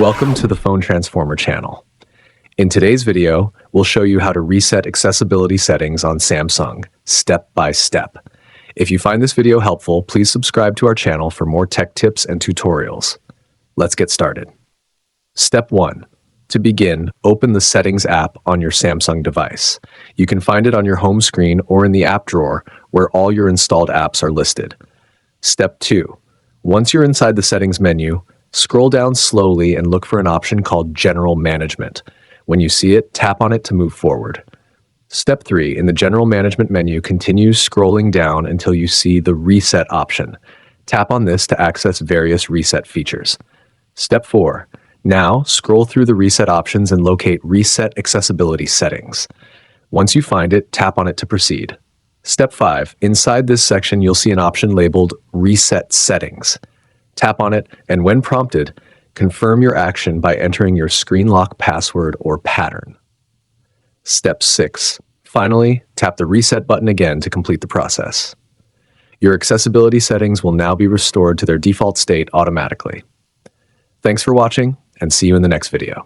Welcome to the Phone Transformer channel. In today's video, we'll show you how to reset accessibility settings on Samsung, step by step. If you find this video helpful, please subscribe to our channel for more tech tips and tutorials. Let's get started. Step 1. To begin, open the Settings app on your Samsung device. You can find it on your home screen or in the app drawer where all your installed apps are listed. Step 2. Once you're inside the Settings menu, scroll down slowly and look for an option called General Management. When you see it, tap on it to move forward. Step 3. In the General Management menu, continue scrolling down until you see the Reset option. Tap on this to access various reset features. Step 4. Now, scroll through the reset options and locate Reset Accessibility Settings. Once you find it, tap on it to proceed. Step 5. Inside this section, you'll see an option labeled Reset Settings. Tap on it, and when prompted, confirm your action by entering your screen lock password or pattern. Step 6. Finally, tap the Reset button again to complete the process. Your accessibility settings will now be restored to their default state automatically. Thanks for watching, and see you in the next video.